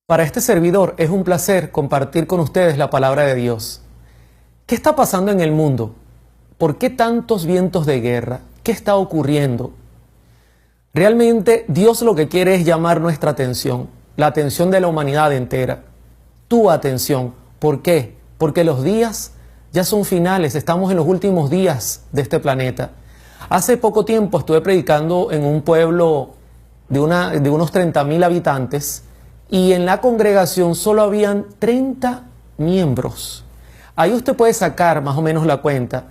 Para este servidor es un placer compartir con ustedes la palabra de Dios. ¿Qué está pasando en el mundo? ¿Por qué tantos vientos de guerra? ¿Qué está ocurriendo? Realmente Dios lo que quiere es llamar nuestra atención, la atención de la humanidad entera. Tu atención. ¿Por qué? Porque los días ya son finales, estamos en los últimos días de este planeta. Hace poco tiempo estuve predicando en un pueblo de unos 30,000 habitantes y en la congregación solo habían 30 miembros. Ahí usted puede sacar más o menos la cuenta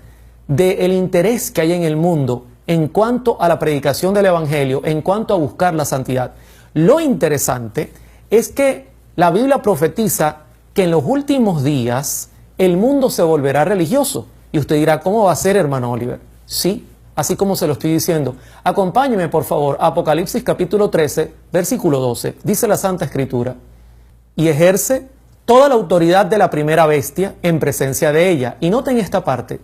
del interés que hay en el mundo en cuanto a la predicación del Evangelio, en cuanto a buscar la santidad. Lo interesante es que la Biblia profetiza que en los últimos días el mundo se volverá religioso. Y usted dirá, ¿cómo va a ser, hermano Oliver? Sí, así como se lo estoy diciendo. Acompáñeme, por favor, a Apocalipsis capítulo 13, versículo 12. Dice la Santa Escritura: y ejerce toda la autoridad de la primera bestia en presencia de ella. Y noten esta parte: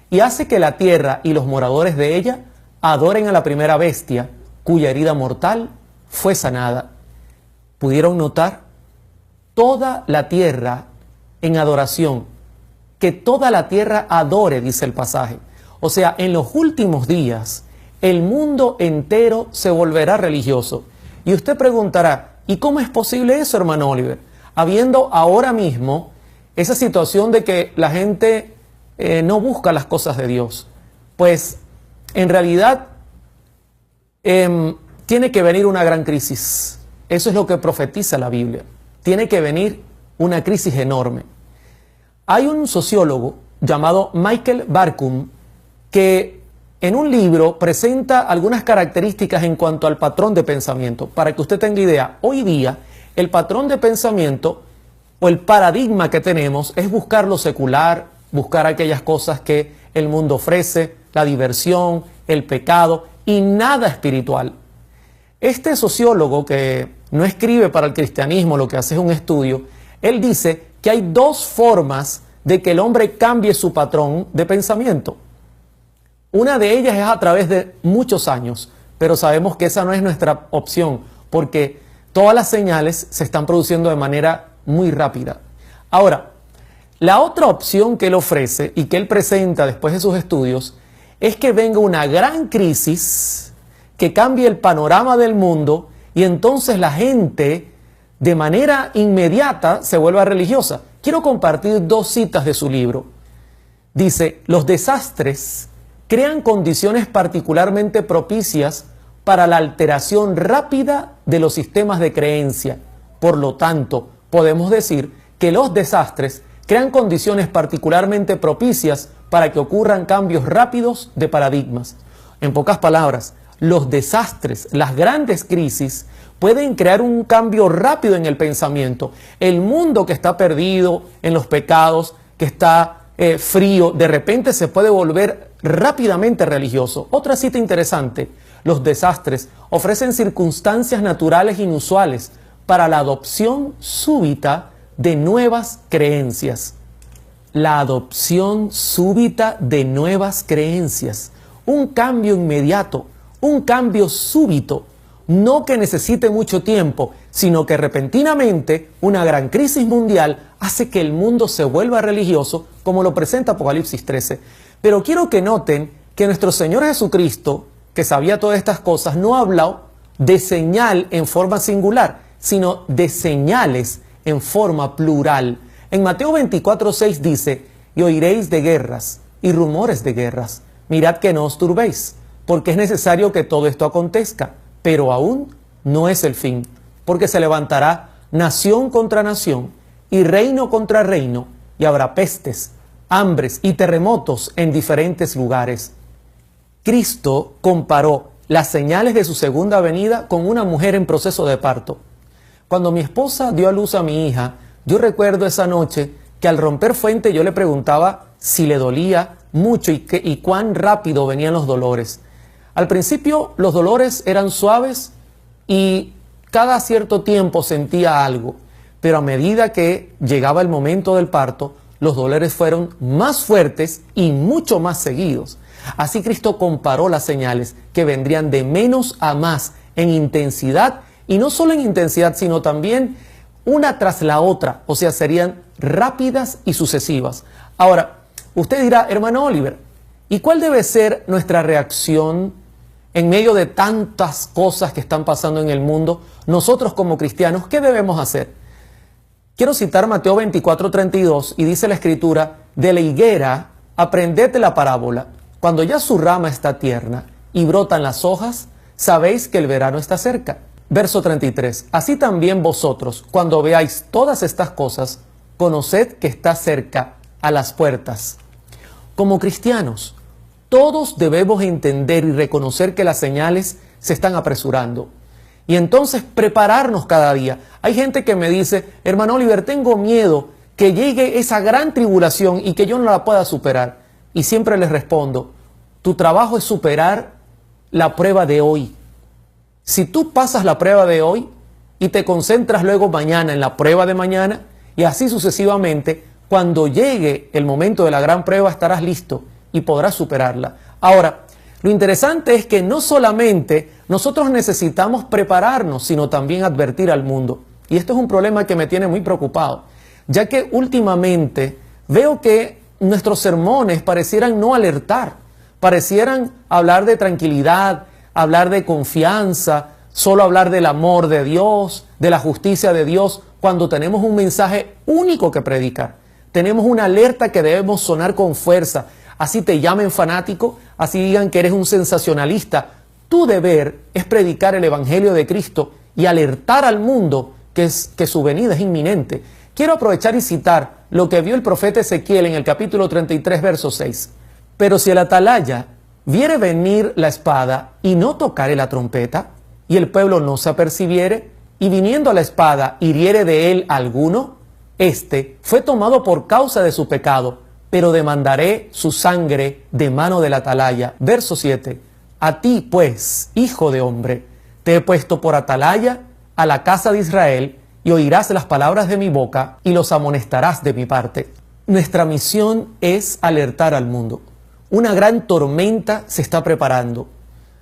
y hace que la tierra y los moradores de ella adoren a la primera bestia, cuya herida mortal fue sanada. ¿Pudieron notar? Toda la tierra en adoración. Que toda la tierra adore, dice el pasaje. O sea, en los últimos días, el mundo entero se volverá religioso. Y usted preguntará, ¿y cómo es posible eso, hermano Oliver? Habiendo ahora mismo esa situación de que la gente no busca las cosas de Dios. Pues, en realidad, tiene que venir una gran crisis. Eso es lo que profetiza la Biblia. Tiene que venir una crisis enorme. Hay un sociólogo llamado Michael Barkun que en un libro presenta algunas características en cuanto al patrón de pensamiento. Para que usted tenga idea, hoy día el patrón de pensamiento o el paradigma que tenemos es buscar lo secular, buscar aquellas cosas que el mundo ofrece, la diversión, el pecado y nada espiritual. Este sociólogo, que no escribe para el cristianismo, lo que hace es un estudio, él dice que hay dos formas de que el hombre cambie su patrón de pensamiento. Una de ellas es a través de muchos años, pero sabemos que esa no es nuestra opción, porque todas las señales se están produciendo de manera muy rápida. Ahora, la otra opción que él ofrece y que él presenta después de sus estudios es que venga una gran crisis que cambie el panorama del mundo y entonces la gente de manera inmediata se vuelva religiosa. Quiero compartir dos citas de su libro. Dice: los desastres crean condiciones particularmente propicias para la alteración rápida de los sistemas de creencia. Por lo tanto, podemos decir que los desastres crean condiciones particularmente propicias para que ocurran cambios rápidos de paradigmas. En pocas palabras, los desastres, las grandes crisis, pueden crear un cambio rápido en el pensamiento. El mundo que está perdido en los pecados, que está frío, de repente se puede volver rápidamente religioso. Otra cita interesante: los desastres ofrecen circunstancias naturales inusuales para la adopción súbita de nuevas creencias. La adopción súbita de nuevas creencias. Un cambio inmediato, un cambio súbito, no que necesite mucho tiempo, sino que repentinamente una gran crisis mundial hace que el mundo se vuelva religioso, como lo presenta Apocalipsis 13. Pero quiero que noten que nuestro Señor Jesucristo, que sabía todas estas cosas, no habló de señal en forma singular, sino de señales en forma plural. En Mateo 24:6 dice: y oiréis de guerras y rumores de guerras. Mirad que no os turbéis, porque es necesario que todo esto acontezca, pero aún no es el fin, porque se levantará nación contra nación y reino contra reino, y habrá pestes, hambres y terremotos en diferentes lugares. Cristo comparó las señales de su segunda venida con una mujer en proceso de parto. Cuando mi esposa dio a luz a mi hija, yo recuerdo esa noche que al romper fuente yo le preguntaba si le dolía mucho y cuán rápido venían los dolores. Al principio los dolores eran suaves y cada cierto tiempo sentía algo, pero a medida que llegaba el momento del parto, los dolores fueron más fuertes y mucho más seguidos. Así Cristo comparó las señales que vendrían de menos a más en intensidad, y no solo en intensidad, sino también una tras la otra, o sea, serían rápidas y sucesivas. Ahora, usted dirá, hermano Oliver, ¿y cuál debe ser nuestra reacción en medio de tantas cosas que están pasando en el mundo? Nosotros como cristianos, ¿qué debemos hacer? Quiero citar Mateo 24:32 y dice la Escritura, de la higuera aprended la parábola. Cuando ya su rama está tierna y brotan las hojas, sabéis que el verano está cerca. Verso 33. Así también vosotros, cuando veáis todas estas cosas, conoced que está cerca, a las puertas. Como cristianos, todos debemos entender y reconocer que las señales se están apresurando. Y entonces prepararnos cada día. Hay gente que me dice, hermano Oliver, tengo miedo que llegue esa gran tribulación y que yo no la pueda superar. Y siempre les respondo, tu trabajo es superar la prueba de hoy. Si tú pasas la prueba de hoy y te concentras luego mañana en la prueba de mañana y así sucesivamente, cuando llegue el momento de la gran prueba estarás listo y podrás superarla. Ahora, lo interesante es que no solamente nosotros necesitamos prepararnos, sino también advertir al mundo. Y esto es un problema que me tiene muy preocupado, ya que últimamente veo que nuestros sermones parecieran no alertar, parecieran hablar de tranquilidad, hablar de confianza, solo hablar del amor de Dios, de la justicia de Dios, cuando tenemos un mensaje único que predicar. Tenemos una alerta que debemos sonar con fuerza. Así te llamen fanático, así digan que eres un sensacionalista. Tu deber es predicar el Evangelio de Cristo y alertar al mundo que su venida es inminente. Quiero aprovechar y citar lo que vio el profeta Ezequiel en el capítulo 33, verso 6. Pero si el atalaya viere venir la espada y no tocare la trompeta, y el pueblo no se apercibiere, y viniendo a la espada hiriere de él alguno, este fue tomado por causa de su pecado, pero demandaré su sangre de mano del atalaya. Verso 7. A ti, pues, hijo de hombre, te he puesto por atalaya a la casa de Israel, y oirás las palabras de mi boca, y los amonestarás de mi parte. Nuestra misión es alertar al mundo. Una gran tormenta se está preparando.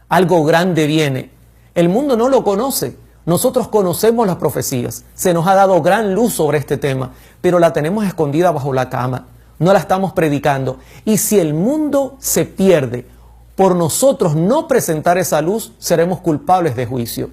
Algo grande viene. El mundo no lo conoce. Nosotros conocemos las profecías. Se nos ha dado gran luz sobre este tema, pero la tenemos escondida bajo la cama. No la estamos predicando. Y si el mundo se pierde por nosotros no presentar esa luz, seremos culpables de juicio.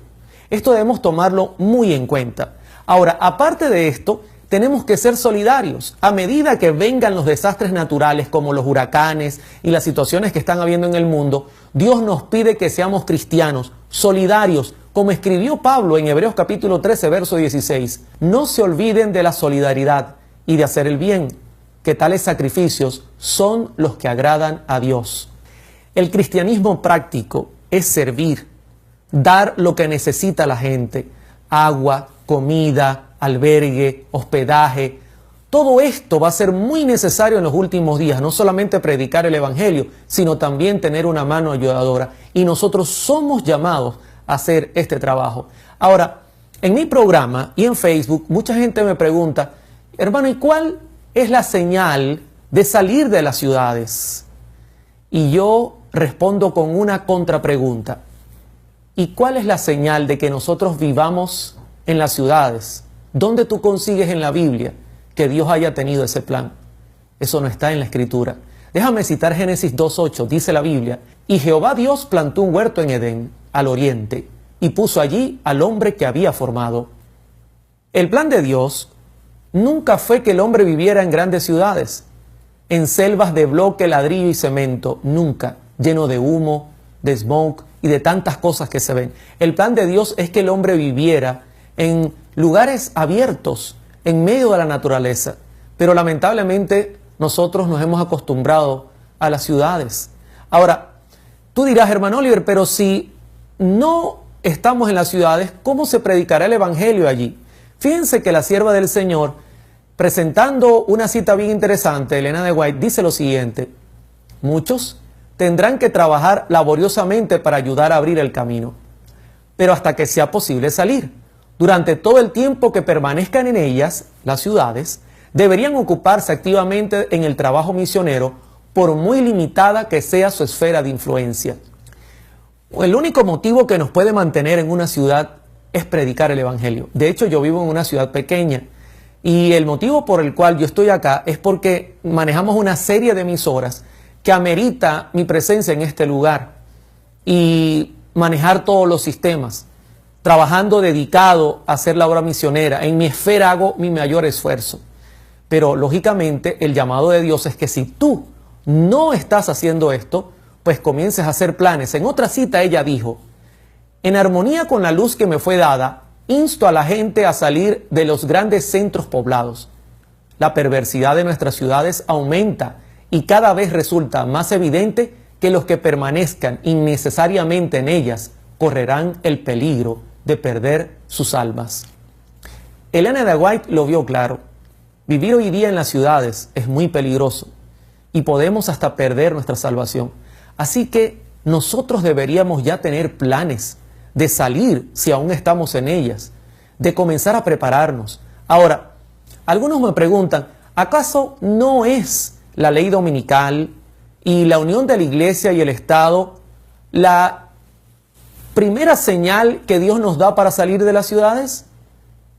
Esto debemos tomarlo muy en cuenta. Ahora, aparte de esto, tenemos que ser solidarios. A medida que vengan los desastres naturales como los huracanes y las situaciones que están habiendo en el mundo, Dios nos pide que seamos cristianos, solidarios, como escribió Pablo en Hebreos capítulo 13, verso 16. No se olviden de la solidaridad y de hacer el bien, que tales sacrificios son los que agradan a Dios. El cristianismo práctico es servir, dar lo que necesita la gente, agua, comida, albergue, hospedaje. Todo esto va a ser muy necesario en los últimos días, no solamente predicar el Evangelio, sino también tener una mano ayudadora. Y nosotros somos llamados a hacer este trabajo. Ahora, en mi programa y en Facebook, mucha gente me pregunta, hermano, ¿y cuál es la señal de salir de las ciudades? Y yo respondo con una contrapregunta. ¿Y cuál es la señal de que nosotros vivamos en las ciudades? ¿Dónde tú consigues en la Biblia que Dios haya tenido ese plan? Eso no está en la Escritura. Déjame citar Génesis 2:8, dice la Biblia, y Jehová Dios plantó un huerto en Edén, al oriente, y puso allí al hombre que había formado. El plan de Dios nunca fue que el hombre viviera en grandes ciudades, en selvas de bloque, ladrillo y cemento, nunca, lleno de humo, de smoke y de tantas cosas que se ven. El plan de Dios es que el hombre viviera en lugares abiertos, en medio de la naturaleza. Pero lamentablemente nosotros nos hemos acostumbrado a las ciudades. Ahora, tú dirás, hermano Oliver, pero si no estamos en las ciudades, ¿cómo se predicará el Evangelio allí? Fíjense que la sierva del Señor, presentando una cita bien interesante, Elena de White, dice lo siguiente: muchos tendrán que trabajar laboriosamente para ayudar a abrir el camino, pero hasta que sea posible salir. Durante todo el tiempo que permanezcan en ellas, las ciudades, deberían ocuparse activamente en el trabajo misionero, por muy limitada que sea su esfera de influencia. El único motivo que nos puede mantener en una ciudad es predicar el Evangelio. De hecho, yo vivo en una ciudad pequeña y el motivo por el cual yo estoy acá es porque manejamos una serie de emisoras que amerita mi presencia en este lugar y manejar todos los sistemas, trabajando dedicado a hacer la obra misionera. En mi esfera hago mi mayor esfuerzo. Pero lógicamente el llamado de Dios es que si tú no estás haciendo esto, pues comiences a hacer planes. En otra cita ella dijo: en armonía con la luz que me fue dada, insto a la gente a salir de los grandes centros poblados. La perversidad de nuestras ciudades aumenta y cada vez resulta más evidente que los que permanezcan innecesariamente en ellas correrán el peligro de perder sus almas. Elena de White lo vio claro. Vivir hoy día en las ciudades es muy peligroso y podemos hasta perder nuestra salvación. Así que nosotros deberíamos ya tener planes de salir si aún estamos en ellas, de comenzar a prepararnos. Ahora, algunos me preguntan, ¿acaso no es la ley dominical y la unión de la iglesia y el Estado la primera señal que Dios nos da para salir de las ciudades?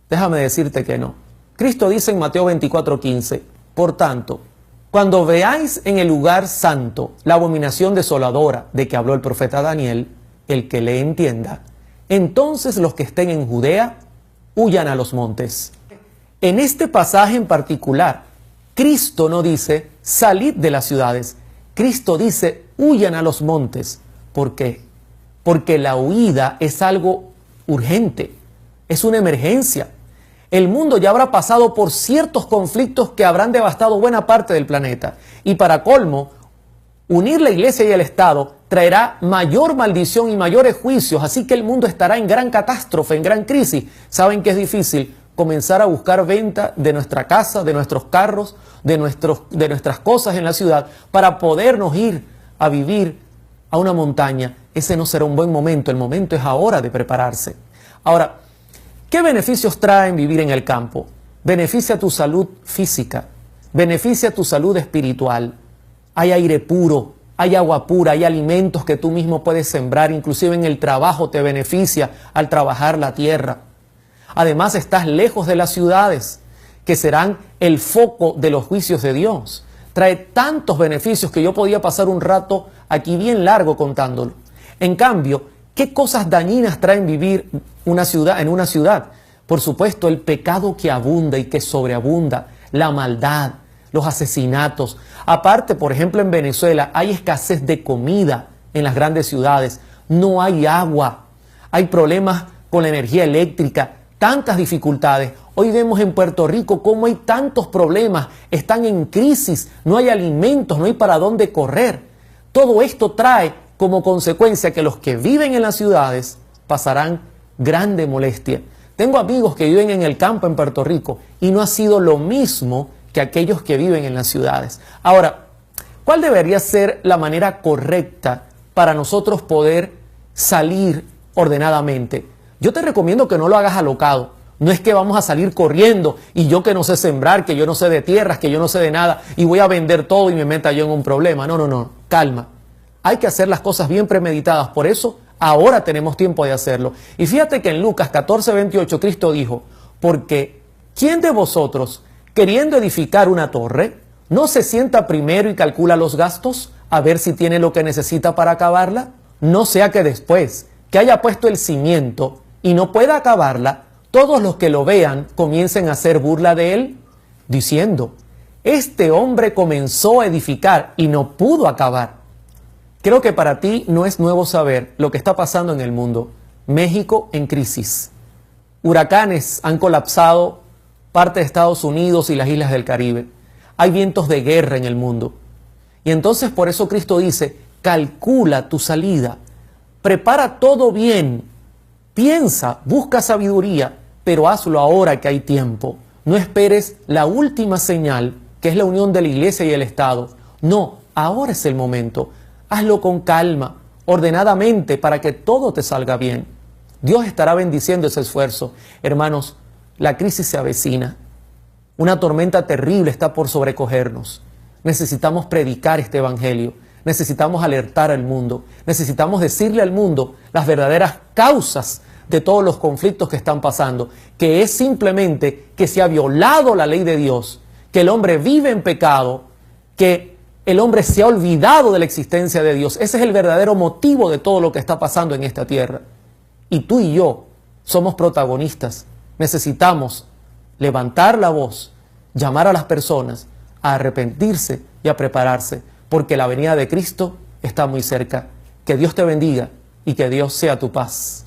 Déjame decirte que no. Cristo dice en Mateo 24:15, por tanto, cuando veáis en el lugar santo la abominación desoladora de que habló el profeta Daniel, el que le entienda, entonces los que estén en Judea huyan a los montes. En este pasaje en particular, Cristo no dice salid de las ciudades, Cristo dice huyan a los montes. ¿Por qué? Porque la huida es algo urgente, es una emergencia. El mundo ya habrá pasado por ciertos conflictos que habrán devastado buena parte del planeta. Y para colmo, unir la iglesia y el Estado traerá mayor maldición y mayores juicios. Así que el mundo estará en gran catástrofe, en gran crisis. ¿Saben que es difícil? Comenzar a buscar venta de nuestra casa, de nuestros carros, de nuestras cosas en la ciudad para podernos ir a vivir a una montaña. Ese no será un buen momento. El momento es ahora de prepararse. Ahora, ¿qué beneficios traen vivir en el campo? Beneficia tu salud física, beneficia tu salud espiritual. Hay aire puro, hay agua pura, hay alimentos que tú mismo puedes sembrar, inclusive en el trabajo te beneficia al trabajar la tierra. Además, estás lejos de las ciudades, que serán el foco de los juicios de Dios. Trae tantos beneficios que yo podía pasar un rato aquí bien largo contándolo. En cambio, ¿qué cosas dañinas traen vivir en una ciudad? Por supuesto, el pecado que abunda y que sobreabunda, la maldad, los asesinatos. Aparte, por ejemplo, en Venezuela hay escasez de comida en las grandes ciudades. No hay agua, hay problemas con la energía eléctrica, tantas dificultades. Hoy vemos en Puerto Rico cómo hay tantos problemas, están en crisis, no hay alimentos, no hay para dónde correr. Todo esto trae como consecuencia que los que viven en las ciudades pasarán grande molestia. Tengo amigos que viven en el campo en Puerto Rico y no ha sido lo mismo que aquellos que viven en las ciudades. Ahora, ¿cuál debería ser la manera correcta para nosotros poder salir ordenadamente? Yo te recomiendo que no lo hagas alocado. No es que vamos a salir corriendo y yo que no sé sembrar, que yo no sé de tierras, que yo no sé de nada y voy a vender todo y me meta yo en un problema. No, no, no. Calma. Hay que hacer las cosas bien premeditadas. Por eso ahora tenemos tiempo de hacerlo. Y fíjate que en Lucas 14:28 Cristo dijo, porque ¿quién de vosotros, queriendo edificar una torre, no se sienta primero y calcula los gastos a ver si tiene lo que necesita para acabarla? No sea que después que haya puesto el cimiento y no pueda acabarla, todos los que lo vean comiencen a hacer burla de él, diciendo, este hombre comenzó a edificar y no pudo acabar. Creo que para ti no es nuevo saber lo que está pasando en el mundo. México en crisis. Huracanes han colapsado parte de Estados Unidos y las islas del Caribe. Hay vientos de guerra en el mundo. Y entonces por eso Cristo dice, calcula tu salida, prepara todo bien, piensa, busca sabiduría, pero hazlo ahora que hay tiempo. No esperes la última señal, que es la unión de la iglesia y el Estado. No, ahora es el momento. Hazlo con calma, ordenadamente, para que todo te salga bien. Dios estará bendiciendo ese esfuerzo. Hermanos, la crisis se avecina. Una tormenta terrible está por sobrecogernos. Necesitamos predicar este evangelio. Necesitamos alertar al mundo. Necesitamos decirle al mundo las verdaderas causas de todos los conflictos que están pasando, que es simplemente que se ha violado la ley de Dios, que el hombre vive en pecado, que el hombre se ha olvidado de la existencia de Dios. Ese es el verdadero motivo de todo lo que está pasando en esta tierra. Y tú y yo somos protagonistas. Necesitamos levantar la voz, llamar a las personas a arrepentirse y a prepararse, porque la venida de Cristo está muy cerca. Que Dios te bendiga y que Dios sea tu paz.